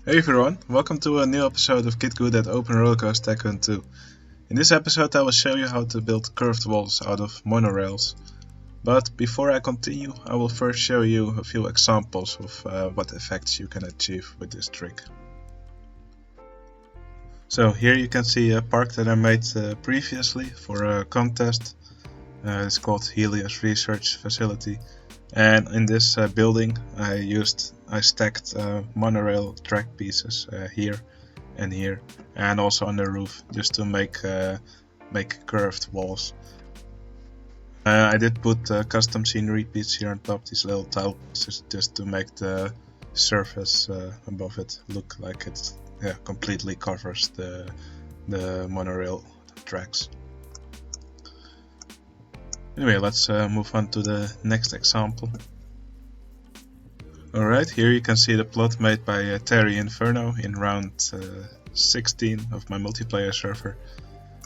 Hey everyone, welcome to a new episode of Get Good at OpenRCT2. In this episode I will show you how to build curved walls out of monorails. But before I continue, I will first show you a few examples of what effects you can achieve with this trick. So here you can see a park that I made previously for a contest. It's called Helios Research Facility. And in this building I stacked monorail track pieces here and here, and also on the roof, just to make curved walls. I did put custom scenery pieces here on top, these little tile pieces, just to make the surface above it look like it completely covers the monorail tracks. Anyway, let's move on to the next example. Alright, here you can see the plot made by Terry Inferno in round 16 of my multiplayer server.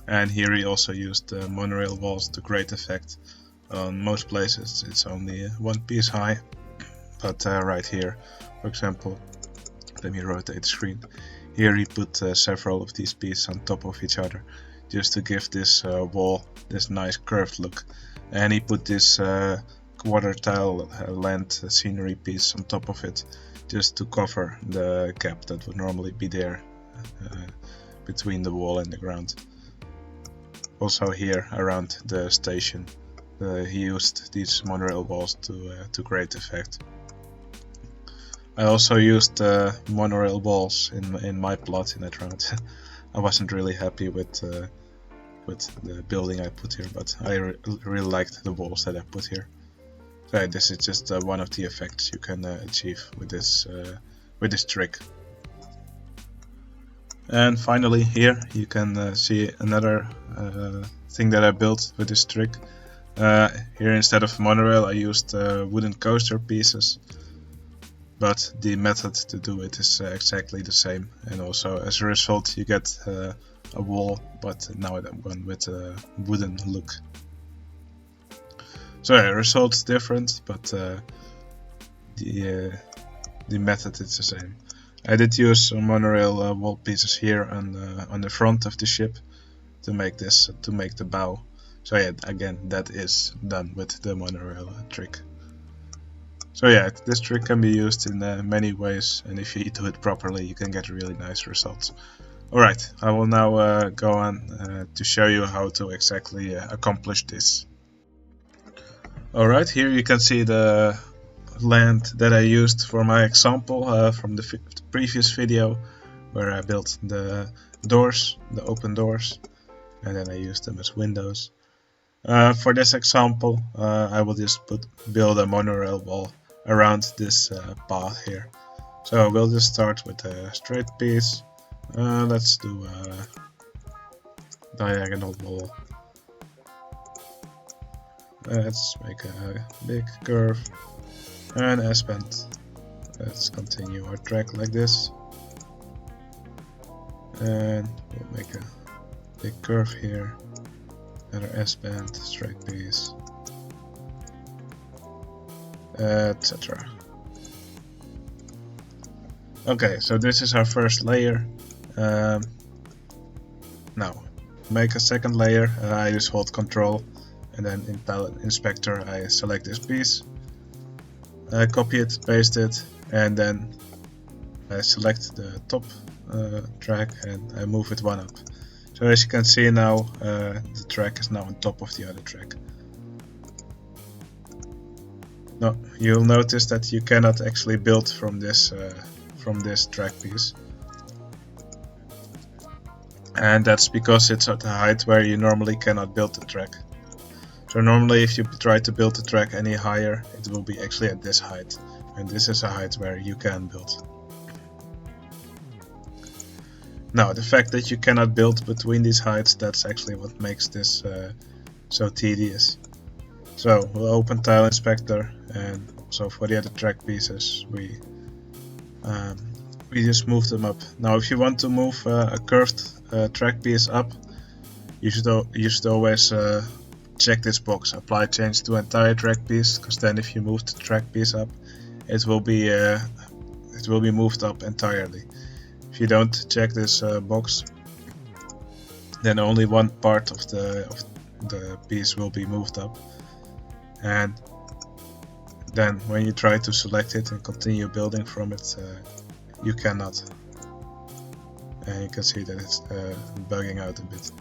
And here he also used monorail walls to great effect. On most places it's only one piece high, but right here, for example, let me rotate the screen. Here he put several of these pieces on top of each other, just to give this wall this nice curved look. And he put this quarter tile length scenery piece on top of it, just to cover the gap that would normally be there between the wall and the ground. Also here around the station, he used these monorail walls to great effect. I also used monorail walls in my plot in that round. I wasn't really happy with the building I put here, but I really liked the walls that I put here. So this is just one of the effects you can achieve with this trick. And finally, here you can see another thing that I built with this trick. Here, instead of monorail, I used wooden coaster pieces, but the method to do it is exactly the same, and also as a result you get a wall, but now one with a wooden look. So yeah, result's different, but the method is the same. I did use some monorail wall pieces here on the front of the ship to make the bow. So yeah, again, that is done with the monorail trick. So yeah, this trick can be used in many ways, and if you do it properly, you can get really nice results. Alright, I will now go on to show you how to exactly accomplish this. Alright, here you can see the land that I used for my example from the previous video, where I built the doors, the open doors, and then I used them as windows. For this example, I will just build a monorail wall around this path here. So we'll just start with a straight piece. Let's do a diagonal wall. Let's make a big curve and S-bend. Let's continue our track like this. And we'll make a big curve here. Another S-bend, straight piece, etc. Okay, so this is our first layer. Now, make a second layer. I just hold Control, and then in Palette Inspector I select this piece, copy it, paste it, and then I select the top track and I move it one up. So as you can see now, the track is now on top of the other track. Now you'll notice that you cannot actually build from this track piece. And that's because it's at a height where you normally cannot build the track. So normally if you try to build the track any higher, it will be actually at this height. And this is a height where you can build. Now the fact that you cannot build between these heights, that's actually what makes this so tedious. So we'll open Tile Inspector, and so for the other track pieces we just move them up. Now if you want to move a curved track piece up, you should always check this box, apply change to entire track piece, because then if you move the track piece up, it will be it will be moved up entirely. If you don't check this box, then only one part of the piece will be moved up, and then when you try to select it and continue building from it, you cannot. And you can see that it's bugging out a bit.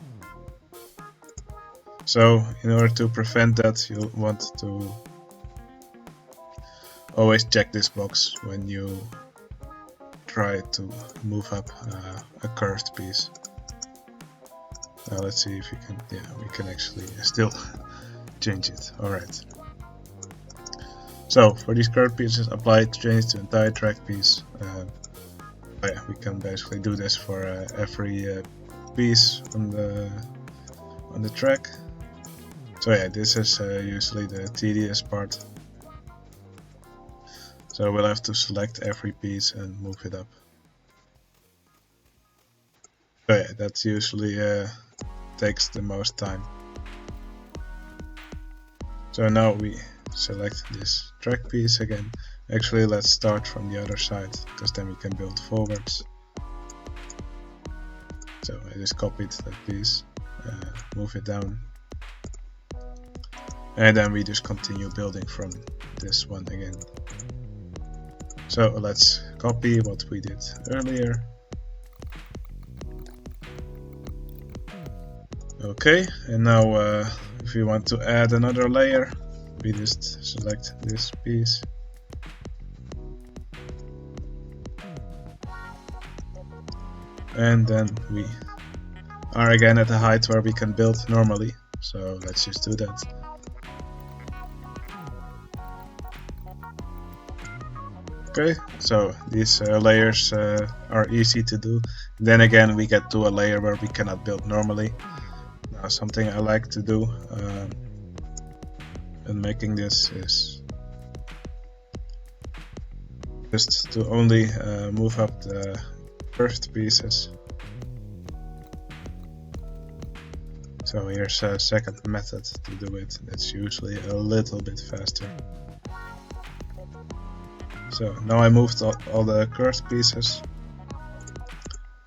So in order to prevent that, you want to always check this box when you try to move up a curved piece. Now let's see if we can, yeah, we can actually still change it. Alright. So for these curved pieces, apply change to entire track piece. Yeah, we can basically do this for every piece on the track. So yeah, this is usually the tedious part. So we'll have to select every piece and move it up. So yeah, that usually takes the most time. So now we select this track piece again. Actually, let's start from the other side, because then we can build forwards. So I just copied that piece, move it down, and then we just continue building from this one again. So let's copy what we did earlier. Okay, and now if we want to add another layer, we just select this piece. And then we are again at the height where we can build normally. So let's just do that. Okay, so these layers are easy to do. Then again, we get to a layer where we cannot build normally. Now, something I like to do in making this is just to only move up the curved pieces. So here's a second method to do it. That's usually a little bit faster. So now I moved all the curved pieces.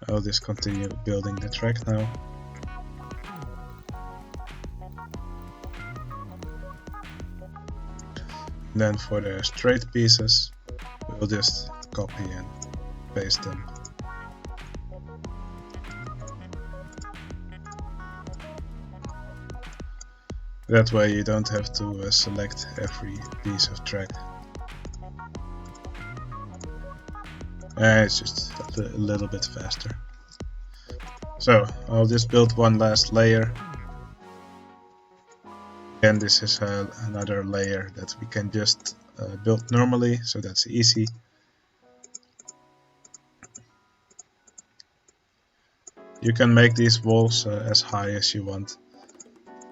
I'll just continue building the track now. Then for the straight pieces, we'll just copy and paste them. That way you don't have to select every piece of track. It's just a little bit faster. So I'll just build one last layer. And this is another layer that we can just build normally, so that's easy. You can make these walls as high as you want.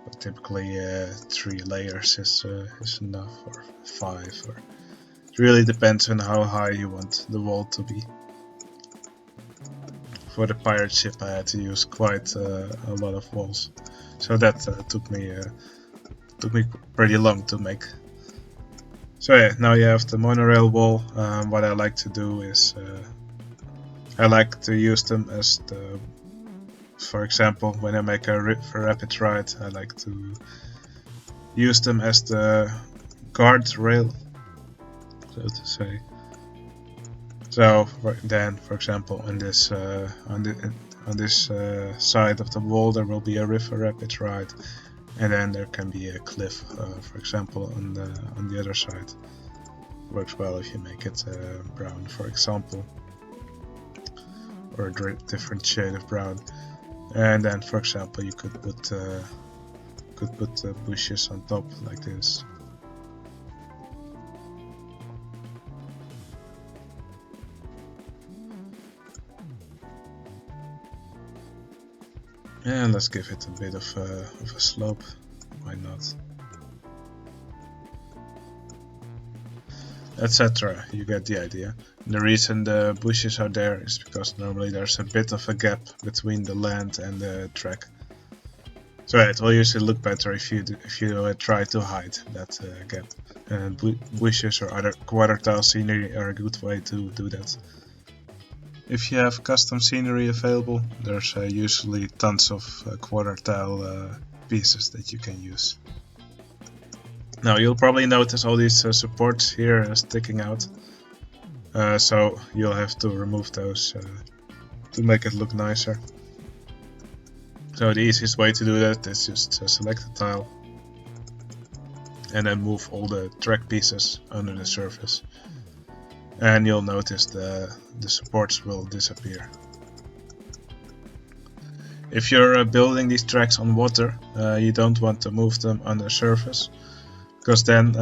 But typically 3 layers is enough, or 5, or it really depends on how high you want the wall to be. For the pirate ship I had to use quite a lot of walls, so that took me pretty long to make. So yeah, now you have the monorail wall. What I like to do is I like to use them as the, for example, when I make a rapid ride, I like to use them as the guard rail, so to say. So then, for example, on this side of the wall, there will be a river rapid ride, and then there can be a cliff, for example, on the other side. Works well if you make it brown, for example, or a different shade of brown. And then, for example, you could put bushes on top like this. And let's give it a bit of a slope. Why not? Etc. You get the idea. And the reason the bushes are there is because normally there's a bit of a gap between the land and the track. So yeah, it will usually look better if you try to hide that gap. Bushes or other quarter tile scenery are a good way to do that. If you have custom scenery available, there's usually tons of quarter tile pieces that you can use. Now you'll probably notice all these supports here sticking out, so you'll have to remove those to make it look nicer. So the easiest way to do that is just select a tile and then move all the track pieces under the surface, and you'll notice the supports will disappear. If you're building these tracks on water, you don't want to move them under surface, because then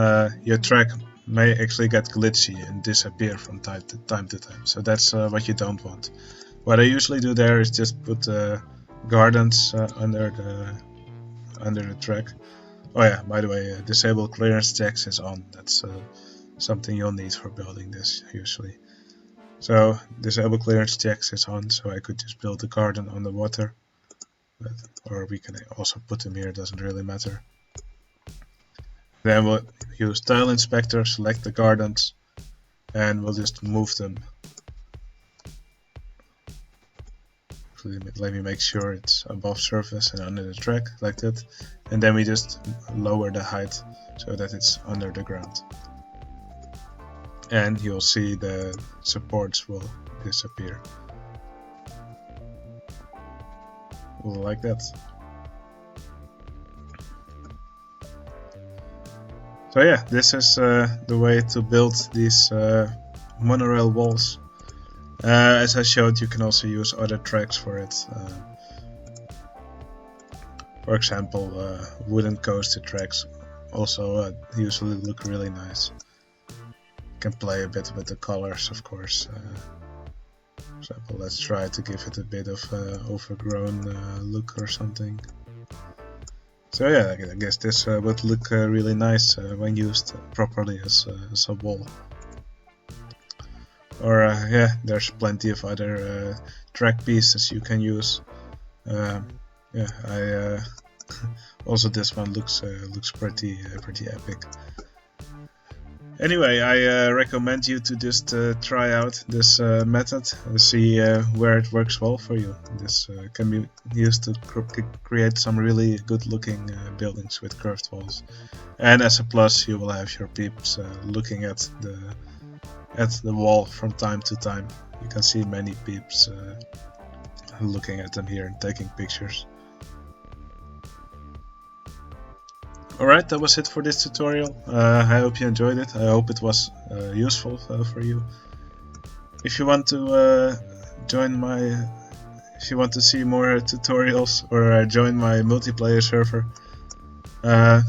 your track may actually get glitchy and disappear from time to time. So that's what you don't want. What I usually do there is just put gardens under the track. Oh yeah, by the way, disable clearance checks is on. That's something you'll need for building this usually. So disable clearance checks is on, so I could just build a garden on the water. Or we can also put them here, doesn't really matter. Then we'll use tile inspector, select the gardens, and we'll just move them. Let me make sure it's above surface and under the track, like that. And then we just lower the height so that it's under the ground. And you'll see the supports will disappear. Like that. So yeah, this is the way to build these monorail walls. As I showed, you can also use other tracks for it. For example, wooden coaster tracks also usually look really nice. You can play a bit with the colors, of course. For example, let's try to give it a bit of overgrown look or something. So yeah, I guess this would look really nice when used properly as a wall. Or yeah, there's plenty of other track pieces you can use. Yeah, I also this one looks pretty epic. Anyway, I recommend you to just try out this method and see where it works well for you. This can be used to create some really good looking buildings with curved walls. And as a plus, you will have your peeps looking at the wall from time to time. You can see many peeps looking at them here and taking pictures. Alright, that was it for this tutorial. I hope you enjoyed it. I hope it was useful for you. If you want to if you want to see more tutorials or join my multiplayer server,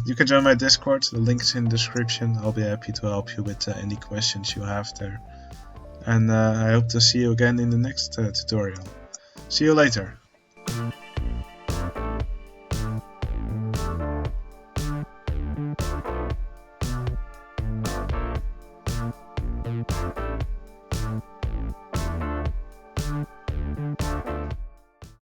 you can join my Discord. The link is in the description. I'll be happy to help you with any questions you have there. And I hope to see you again in the next tutorial. See you later.